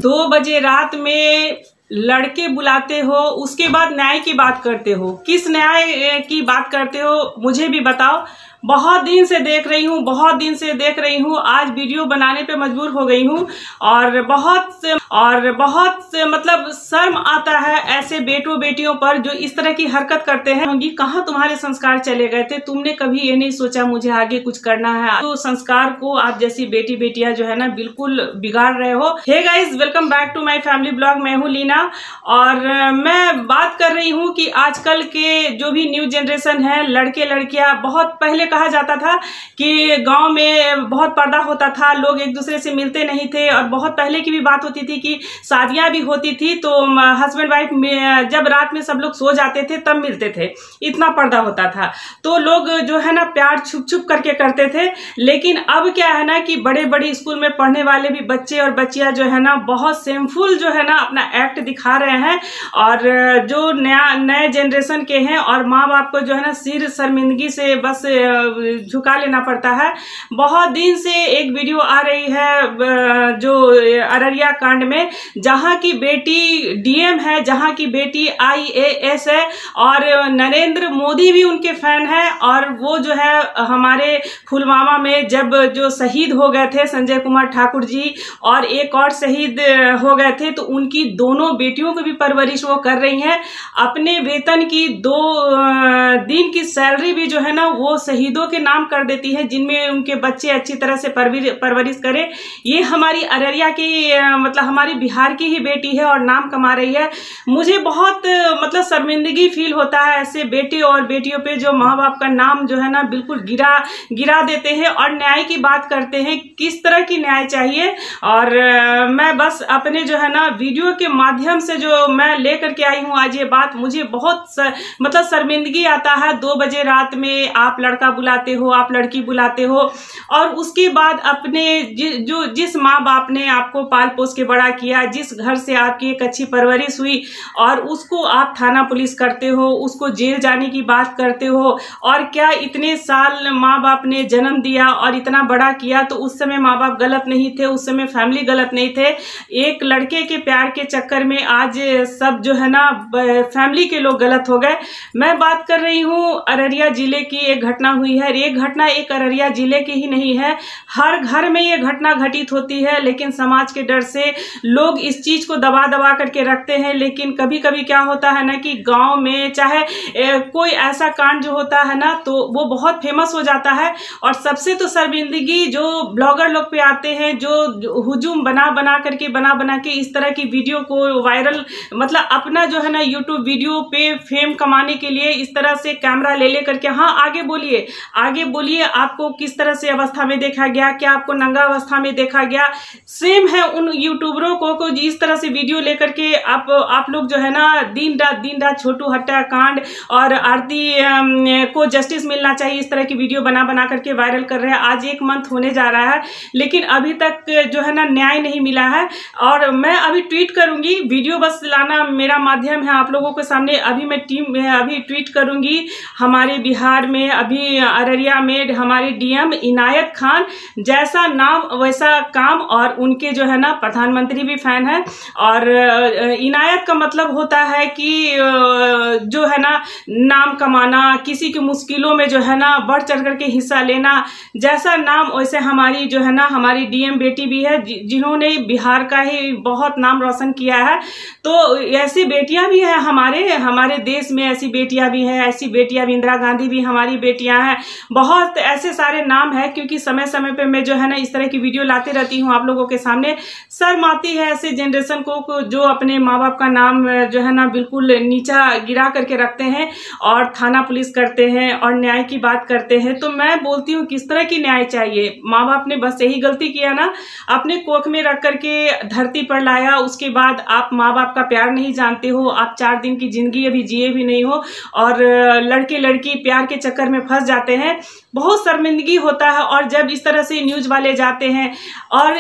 2 बजे रात में लड़के बुलाते हो, उसके बाद न्याय की बात करते हो। किस न्याय की बात करते हो मुझे भी बताओ। बहुत दिन से देख रही हूँ, आज वीडियो बनाने पे मजबूर हो गई हूँ और बहुत मतलब शर्म आता है ऐसे बेटों बेटियों पर जो इस तरह की हरकत करते हैं। कहाँ तुम्हारे संस्कार चले गए थे? तुमने कभी ये नहीं सोचा मुझे आगे कुछ करना है? तो संस्कार को आप जैसी बेटी बेटियां जो है ना बिल्कुल बिगाड़ रहे हो। Hey guys, welcome back to my family blog. मैं हूँ लीना और मैं बात कर रही हूँ कि आजकल के जो भी न्यू जनरेशन है, लड़के लड़कियां, बहुत पहले कहा जाता था कि गांव में बहुत पर्दा होता था, लोग एक दूसरे से मिलते नहीं थे और बहुत पहले की भी बात होती थी कि शादियां भी होती थी तो हस्बैंड वाइफ में जब रात में सब लोग सो जाते थे तब मिलते थे, इतना पर्दा होता था। तो लोग जो है ना प्यार छुप छुप करके करते थे। लेकिन अब क्या है ना कि बड़े बड़े स्कूल में पढ़ने वाले भी बच्चे और बच्चियां जो है ना बहुत शेमफुल जो है ना अपना एक्ट दिखा रहे हैं और जो नए जनरेशन के हैं और माँ बाप को जो है ना सिर शर्मिंदगी से बस झुका लेना पड़ता है। बहुत दिन से एक वीडियो आ रही है जो अररिया कांड में, जहां की बेटी डीएम है, जहां की बेटी IAS है और नरेंद्र मोदी भी उनके फैन है। और वो जो है हमारे पुलवामा में जब जो शहीद हो गए थे संजय कुमार ठाकुर जी और एक और शहीद हो गए थे, तो उनकी दोनों बेटियों को भी परवरिश वो कर रही हैं। अपने वेतन की 2 दिन की सैलरी भी जो है ना वो शहीदों के नाम कर देती है, जिनमें उनके बच्चे अच्छी तरह से परवरिश करें। ये हमारी अररिया की मतलब हमारी बिहार की ही बेटी है और नाम कमा रही है। मुझे बहुत मतलब शर्मिंदगी फील होता है ऐसे बेटे और बेटियों पे जो माँ बाप का नाम जो है ना बिल्कुल गिरा देते हैं और न्याय की बात करते हैं। किस तरह की न्याय चाहिए? और मैं बस अपने जो है ना वीडियो के माध्यम से जो मैं लेकर के आई हूँ आज ये बात, मुझे बहुत मतलब शर्मिंदगी आता है। 2 बजे रात में आप लड़का बुलाते हो, आप लड़की बुलाते हो और उसके बाद अपने जिस माँ बाप ने आपको पाल पोस के बड़ा किया, जिस घर से आपकी एक अच्छी परवरिश हुई और उसको आप थाना पुलिस करते हो, उसको जेल जाने की बात करते हो। और क्या इतने साल माँ बाप ने जन्म दिया और इतना बड़ा किया, तो उस समय माँ बाप गलत नहीं थे, उस समय फैमिली गलत नहीं थे। एक लड़के के प्यार के चक्कर में आज सब जो है ना फैमिली के लोग गलत हो गए। मैं बात कर रही हूँ अररिया जिले की एक घटना हुई है। एक घटना एक अररिया जिले की ही नहीं है, हर घर में ये घटना घटित होती है, लेकिन समाज के डर से लोग इस चीज को दबा दबा करके रखते हैं। लेकिन कभी कभी क्या होता है ना कि गांव में चाहे कोई ऐसा कांड जो होता है ना तो वो बहुत फेमस हो जाता है और सबसे तो शर्मिंदगी जो ब्लॉगर लोग पे आते हैं, जो हुजूम बना के इस तरह की वीडियो को वायरल मतलब अपना जो है ना यूट्यूब वीडियो पे फेम कमाने के लिए इस तरह से कैमरा ले करके, हाँ आगे बोलिए आपको किस तरह से अवस्था में देखा गया, क्या आपको नंगा अवस्था में देखा गया? सेम है उन यूट्यूबरों को इस तरह से वीडियो लेकर के आप लोग जो है ना दिन रात छोटू हत्याकांड और आरती को जस्टिस मिलना चाहिए इस तरह की वीडियो बना करके वायरल कर रहे हैं। आज 1 मंथ होने जा रहा है लेकिन अभी तक जो है ना न्याय नहीं मिला है और मैं अभी ट्वीट करूंगी। वीडियो बस लाना मेरा माध्यम है आप लोगों के सामने। अभी मैं अभी ट्वीट करूंगी। हमारे बिहार में अभी अररिया में हमारे डीएम इनायत खान, जैसा नाम वैसा काम, और उनके जो है ना प्रधानमंत्री भी फैन है। और इनायत का मतलब होता है कि जो है ना नाम कमाना, किसी की मुश्किलों में जो है ना बढ़ चढ़ करके हिस्सा लेना, जैसा नाम वैसे हमारी जो है ना हमारी डीएम बेटी भी है जिन्होंने बिहार का ही बहुत नाम रोशन किया है। तो ऐसी बेटियां भी हैं हमारे देश में, ऐसी बेटियां भी हैं, ऐसी बेटियां भी, इंदिरा गांधी भी हमारी बेटियां हैं। बहुत ऐसे सारे नाम है क्योंकि समय समय पे मैं जो है ना इस तरह की वीडियो लाते रहती हूँ आप लोगों के सामने। शर्म आती है ऐसे जनरेशन को जो अपने माँ बाप का नाम जो है ना बिल्कुल नीचा गिरा करके रखते हैं और थाना पुलिस करते हैं और न्याय की बात करते हैं। तो मैं बोलती हूँ किस तरह की न्याय चाहिए? माँ बाप ने बस यही गलती किया ना, अपने कोख में रख करके धरती पर लाया, उसके बाद आप माँ बाप का प्यार नहीं जानते हो, आप 4 दिन की जिंदगी अभी जिए भी नहीं हो और लड़के लड़की प्यार के चक्कर में फंस जाते जाते हैं, बहुत शर्मिंदगी होता है। और जब इस तरह से न्यूज वाले जाते हैं और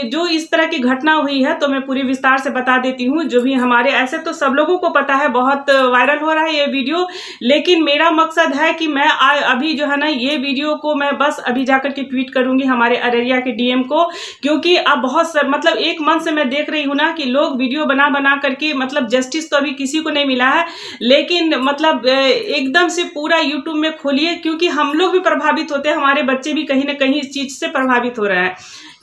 जो इस तरह की घटना हुई है, तो मैं पूरी विस्तार से बता देती हूँ। जो भी हमारे, ऐसे तो सब लोगों को पता है, बहुत वायरल हो रहा है ये वीडियो, लेकिन मेरा मकसद है कि मैं अभी जो है ना ये वीडियो को मैं बस अभी जाकर के ट्वीट करूंगी हमारे अररिया के डीएम को, क्योंकि अब बहुत मतलब एक मंथ से मैं देख रही हूँ ना कि लोग वीडियो बना बना करके, मतलब जस्टिस तो अभी किसी को नहीं मिला है, लेकिन मतलब एकदम से पूरा यूट्यूब में खोलिए, क्योंकि हम लोग भी प्रभावित होते हैं, हमारे बच्चे भी कहीं ना कहीं इस चीज से प्रभावित हो रहे हैं,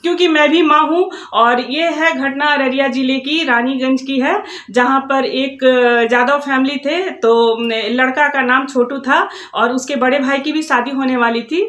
क्योंकि मैं भी माँ हूँ। और ये है घटना अररिया जिले की रानीगंज की है, जहाँ पर एक यादव फैमिली थे, तो लड़का का नाम छोटू था और उसके बड़े भाई की भी शादी होने वाली थी।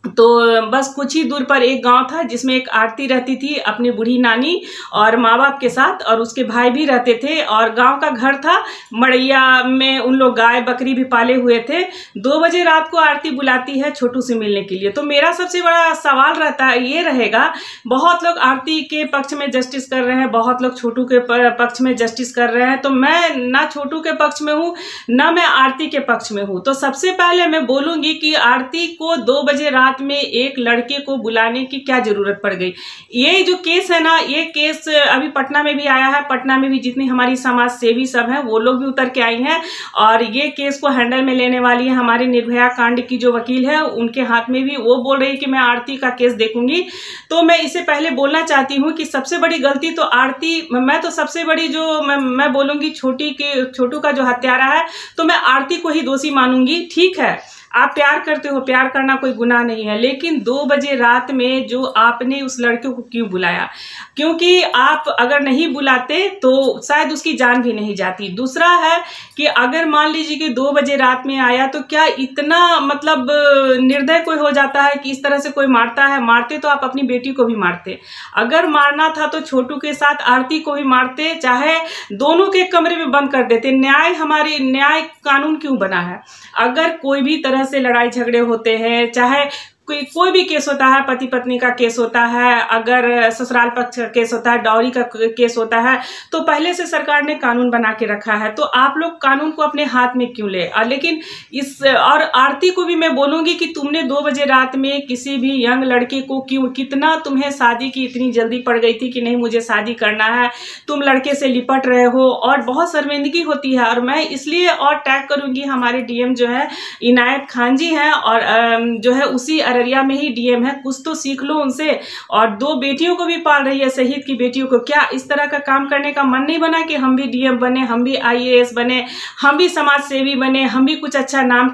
तो बस कुछ ही दूर पर एक गांव था जिसमें एक आरती रहती थी अपनी बूढ़ी नानी और माँ बाप के साथ, और उसके भाई भी रहते थे, और गांव का घर था मड़ैया में, उन लोग गाय बकरी भी पाले हुए थे। 2 बजे रात को आरती बुलाती है छोटू से मिलने के लिए। तो मेरा सबसे बड़ा सवाल रहता है, ये रहेगा, बहुत लोग आरती के पक्ष में जस्टिस कर रहे हैं, बहुत लोग छोटू के पक्ष में जस्टिस कर रहे हैं, तो मैं ना छोटू के पक्ष में हूँ ना मैं आरती के पक्ष में हूँ। तो सबसे पहले मैं बोलूंगी कि आरती को 2 बजे रात में एक लड़के को बुलाने की क्या जरूरत पड़ गई। ये जो केस है ना, ये केस अभी पटना में भी आया है, पटना में भी जितनी हमारी समाज सेवी सब हैं वो लोग भी उतर के आई हैं, और ये केस को हैंडल में लेने वाली है हमारे निर्भया कांड की जो वकील है, उनके हाथ में भी, वो बोल रही है कि मैं आरती का केस देखूंगी। तो मैं इससे पहले बोलना चाहती हूँ कि सबसे बड़ी गलती तो आरती, मैं तो सबसे बड़ी जो मैं बोलूंगी छोटू का जो हत्यारा है, तो मैं आरती को ही दोषी मानूंगी। ठीक है, आप प्यार करते हो, प्यार करना कोई गुनाह नहीं है, लेकिन 2 बजे रात में जो आपने उस लड़के को क्यों बुलाया? क्योंकि आप अगर नहीं बुलाते तो शायद उसकी जान भी नहीं जाती। दूसरा है कि अगर मान लीजिए कि 2 बजे रात में आया, तो क्या इतना मतलब निर्दय कोई हो जाता है कि इस तरह से कोई मारता है? मारते तो आप अपनी बेटी को भी मारते, अगर मारना था तो छोटू के साथ आरती को भी मारते, चाहे दोनों के कमरे में बंद कर देते। हमारे न्याय कानून क्यों बना है? अगर कोई भी तरह से लड़ाई झगड़े होते हैं, चाहे कोई भी केस होता है, पति पत्नी का केस होता है, अगर ससुराल पक्ष का केस होता है, डॉरी का केस होता है, तो पहले से सरकार ने कानून बना के रखा है, तो आप लोग कानून को अपने हाथ में क्यों ले? लेकिन और आरती को भी मैं बोलूंगी कि तुमने 2 बजे रात में किसी भी यंग लड़के को क्यों, कितना तुम्हें शादी की इतनी जल्दी पड़ गई थी कि नहीं मुझे शादी करना है, तुम लड़के से लिपट रहे हो, और बहुत शर्मिंदगी होती है। और मैं इसलिए और टैग करूंगी हमारे डीएम जो है इनायत खान जी हैं, और जो है उसी अररिया में ही डीएम है, कुछ तो सीख लो उनसे। और 2 बेटियों को भी पाल रही है, शहीद की बेटियों को। क्या इस तरह का काम करने का मन नहीं बना कि हम भी डीएम बने, हम भी आईएएस बने, हम भी समाज सेवी बने, हम भी कुछ अच्छा नाम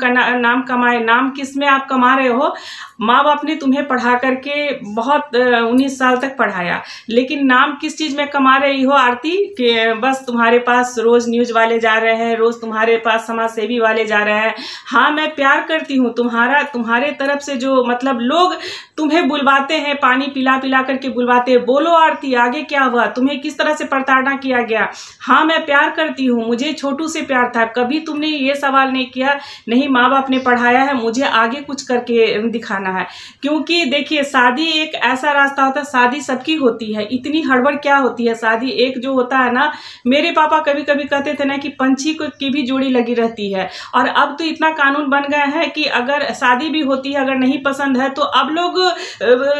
कमाए? नाम किस में आप कमा रहे हो? माँ बाप ने तुम्हें पढ़ा करके बहुत 19 साल तक पढ़ाया, लेकिन नाम किस चीज में कमा रही हो आरती? कि बस तुम्हारे पास रोज न्यूज वाले जा रहे हैं, रोज तुम्हारे पास समाज सेवी वाले जा रहे हैं। हाँ, मैं प्यार करती हूँ तुम्हारे तरफ से जो मतलब लोग तुम्हें बुलवाते हैं, पानी पिला पिला करके बुलवाते हैं, बोलो आरती आगे क्या हुआ, तुम्हें किस तरह से प्रताड़ना किया गया? हाँ, मैं प्यार करती हूँ, मुझे छोटू से प्यार था, कभी तुमने ये सवाल नहीं किया नहीं माँ बाप ने पढ़ाया है, मुझे आगे कुछ करके दिखाना है। क्योंकि देखिए, शादी एक ऐसा रास्ता होता है, शादी सबकी होती है, इतनी हड़बड़ क्या होती है? शादी एक जो होता है ना, मेरे पापा कभी कभी कहते थे ना कि पंछी की भी जोड़ी लगी रहती है, और अब तो इतना कानून बन गया है कि अगर शादी भी होती है, अगर नहीं पसंद है तो अब लोग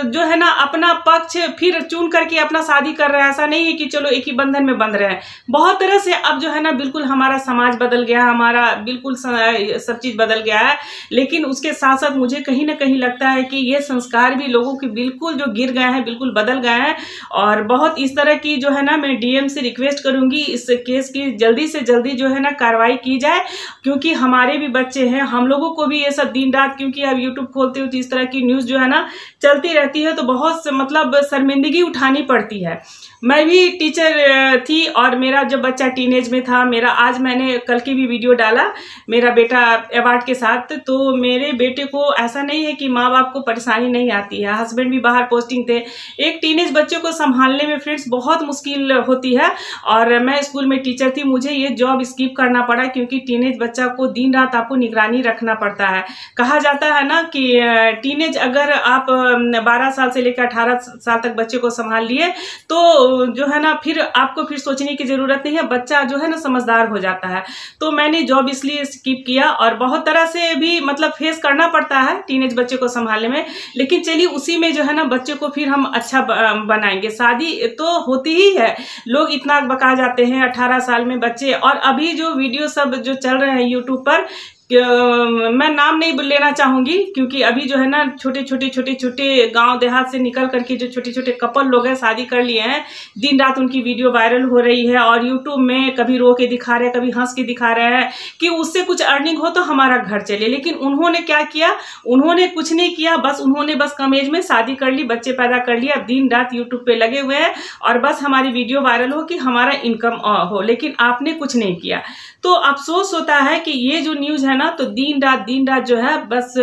जो है ना अपना पक्ष फिर चुन करके अपना शादी कर रहे हैं। ऐसा नहीं है कि चलो एक ही बंधन में बंध रहे हैं। बहुत तरह से अब जो है ना बिल्कुल हमारा समाज बदल गया, हमारा बिल्कुल सब चीज बदल गया है, लेकिन उसके साथ साथ मुझे कहीं ना कहीं लगता है कि ये संस्कार भी लोगों के बिल्कुल जो गिर गए हैं, बिल्कुल बदल गए हैं। और बहुत इस तरह की जो है ना, मैं डीएम से रिक्वेस्ट करूंगी इस केस की जल्दी से जल्दी जो है ना कार्रवाई की जाए, क्योंकि हमारे भी बच्चे हैं, हम लोगों को भी ये सब दिन रात, क्योंकि अब यूट्यूब खोलते हो तो इस तरह की न्यूज जो है ना चलती रहती है, तो बहुत मतलब शर्मिंदगी उठानी पड़ती है। मैं भी टीचर थी, और मेरा जब बच्चा टीनेज में था, आज मैंने कल की भी वीडियो डाला मेरा बेटा अवार्ड के साथ, तो मेरे बेटे को ऐसा नहीं है कि माँ बाप को परेशानी नहीं आती है। हस्बैंड भी बाहर पोस्टिंग थे। एक टीनेज बच्चे को संभालने में फ्रेंड्स बहुत मुश्किल होती है। और मैं स्कूल में टीचर थी, मुझे ये जॉब स्किप करना पड़ा क्योंकि टीनेज बच्चा को दिन रात आपको निगरानी रखना पड़ता है। कहा जाता है ना कि टीनेज अगर आप 12 साल से लेकर 18 साल तक बच्चे को संभाल लिए तो जो है ना फिर आपको फिर सोचने की जरूरत नहीं है, बच्चा जो है ना समझदार हो जाता है। तो मैंने जॉब इसलिए स्किप किया और बहुत तरह से भी मतलब फेस करना पड़ता है टीनेज बच्चे को संभालने में, लेकिन चलिए उसी में जो है ना बच्चे को फिर हम अच्छा बनाएंगे। शादी तो होती ही है, लोग इतना बका जाते हैं 18 साल में बच्चे। और अभी जो वीडियो सब जो चल रहे हैं यूट्यूब पर, मैं नाम नहीं लेना चाहूंगी क्योंकि अभी जो है ना छोटे गांव देहात से निकल करके जो छोटे छोटे कपल लोग हैं शादी कर लिए हैं, दिन रात उनकी वीडियो वायरल हो रही है और यूट्यूब में कभी रो के दिखा रहे हैं, कभी हंस के दिखा रहे हैं कि उससे कुछ अर्निंग हो तो हमारा घर चले। लेकिन उन्होंने क्या किया, उन्होंने कुछ नहीं किया, उन्होंने बस कम एज में शादी कर ली, बच्चे पैदा कर लिया, दिन रात यूट्यूब पे लगे हुए हैं और बस हमारी वीडियो वायरल हो कि हमारा इनकम हो, लेकिन आपने कुछ नहीं किया। तो अफसोस होता है कि ये जो न्यूज है ना तो दिन रात जो है बस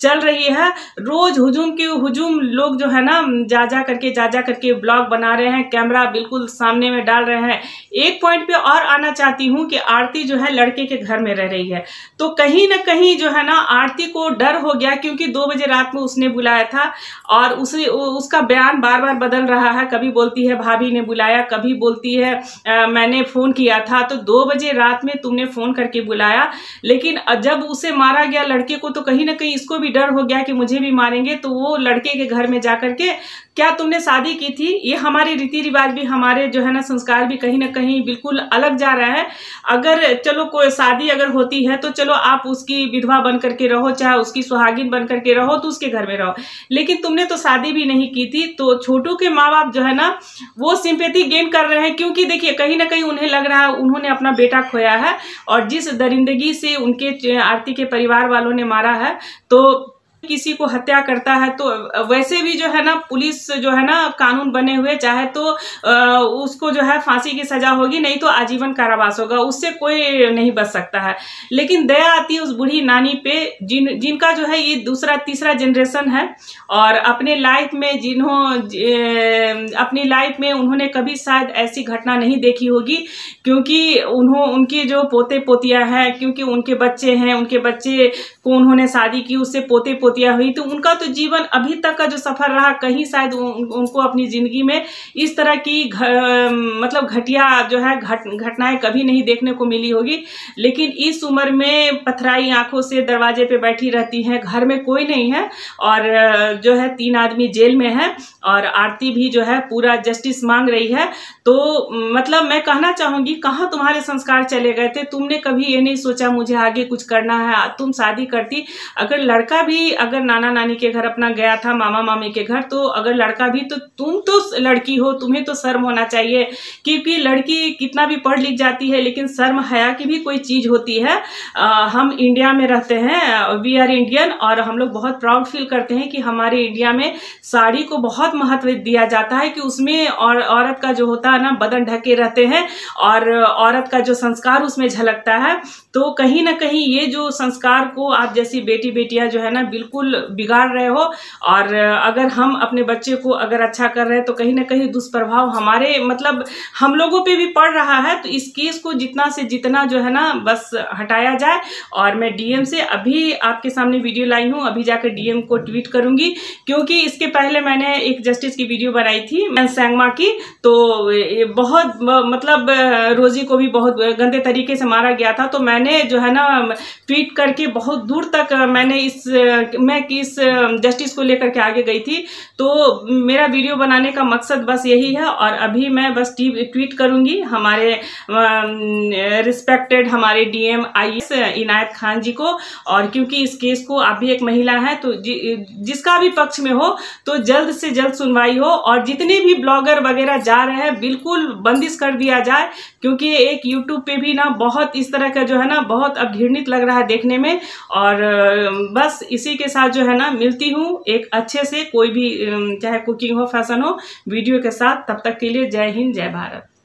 चल रही है। रोज हुजूम लोग जो है ना जा करके ब्लॉग बना रहे हैं, कैमरा बिल्कुल सामने में डाल रहे हैं। एक पॉइंट पे और आना चाहती हूँ कि आरती जो है लड़के के घर में रह रही है, तो कहीं ना कहीं जो है ना आरती को डर हो गया क्योंकि 2 बजे रात में उसने बुलाया था और उसका बयान बार बार बदल रहा है। कभी बोलती है भाभी ने बुलाया, कभी बोलती है मैंने फोन किया था। तो 2 बजे रात में तुमने फोन करके बुलाया, लेकिन जब उसे मारा गया लड़के को तो कहीं ना कहीं इसको भी डर हो गया कि मुझे भी मारेंगे, तो वो लड़के के घर में जाकर के क्या तुमने शादी की थी। ये हमारे रीति रिवाज भी, हमारे जो है ना संस्कार भी कहीं ना कहीं बिल्कुल अलग जा रहा है। अगर चलो कोई शादी अगर होती है तो चलो आप उसकी विधवा बन करके रहो, चाहे उसकी सुहागिन बन करके रहो, तो उसके घर में रहो, लेकिन तुमने तो शादी भी नहीं की थी। तो छोटू के माँ बाप जो है ना वो सिंपैथी गेन कर रहे हैं क्योंकि देखिए कहीं ना कहीं उन्हें लग रहा है उन्होंने अपना बेटा खोया है और जिस दरिंदगी से उनके आरती के परिवार वालों ने मारा है, तो किसी को हत्या करता है तो वैसे भी जो है ना पुलिस जो है ना कानून बने हुए, चाहे तो उसको जो है फांसी की सजा होगी, नहीं तो आजीवन कारावास होगा, उससे कोई नहीं बच सकता है। लेकिन दया आती है उस बूढ़ी नानी पे जिनका जो है ये दूसरा तीसरा जनरेशन है और अपनी लाइफ में उन्होंने कभी शायद ऐसी घटना नहीं देखी होगी क्योंकि उनके जो पोते पोतियां हैं, क्योंकि उनके बच्चे हैं, उनके बच्चे को उन्होंने शादी की, उससे पोते पोतियां हुई, तो उनका तो जीवन अभी तक का जो सफर रहा कहीं शायद उनको अपनी जिंदगी में इस तरह की मतलब घटिया जो है घटनाएं कभी नहीं देखने को मिली होगी। लेकिन इस उम्र में पथराई आंखों से दरवाजे पे बैठी रहती हैं, घर में कोई नहीं है और जो है 3 आदमी जेल में है और आरती भी जो है पूरा जस्टिस मांग रही है। तो मतलब मैं कहना चाहूंगी कहाँ तुम्हारे संस्कार चले गए थे, तुमने कभी ये नहीं सोचा मुझे आगे कुछ करना है, तुम शादी करती। अगर लड़का भी अगर नाना नानी के घर अपना गया था, मामा मामी के घर, तो अगर लड़का भी, तो तुम तो लड़की हो, तुम्हें तो शर्म होना चाहिए क्योंकि लड़की कितना भी पढ़ लिख जाती है लेकिन शर्म हया की भी कोई चीज होती है। हम इंडिया में रहते हैं, वी आर इंडियन, और हम लोग बहुत प्राउड फील करते हैं कि हमारे इंडिया में साड़ी को बहुत महत्व दिया जाता है कि उसमें और औरत का जो होता है ना बदन ढके रहते हैं और औरत का जो संस्कार उसमें झलकता है। तो कहीं ना कहीं ये जो संस्कार को आप जैसी बेटियां जो है ना बिल्कुल बिगाड़ रहे हो और अगर हम अपने बच्चे को अगर अच्छा कर रहे हैं तो कहीं ना कहीं दुष्प्रभाव हमारे मतलब हम लोगों पे भी पड़ रहा है। तो इस केस को जितना से जितना जो है ना बस हटाया जाए। और मैं डीएम से अभी आपके सामने वीडियो लाई हूँ, अभी जाकर डीएम को ट्वीट करूंगी क्योंकि इसके पहले मैंने एक जस्टिस की वीडियो बनाई थी सेंगमा की, तो बहुत मतलब रोजी को भी बहुत गंदे तरीके से मारा गया था। तो मैंने जो है ना ट्वीट करके बहुत दूर तक मैं इस जस्टिस को लेकर के आगे गई थी। तो मेरा वीडियो बनाने का मकसद बस यही है और अभी मैं बस ट्वीट करूंगी हमारे रिस्पेक्टेड हमारे डीएम आईएएस इनायत खान जी को। और क्योंकि इस केस को आप भी एक महिला हैं तो जिसका भी पक्ष में हो तो जल्द से जल्द सुनवाई हो और जितने भी ब्लॉगर वगैरह जा रहे हैं बिल्कुल बंदिश कर दिया जाए क्योंकि एक यूट्यूब पे भी ना बहुत इस तरह का जो है ना बहुत अब घृणित लग रहा है देखने में। और बस इसी के साथ जो है ना मिलती हूँ एक अच्छे से कोई भी चाहे कुकिंग हो फैशन हो वीडियो के साथ। तब तक के लिए जय हिंद जय भारत।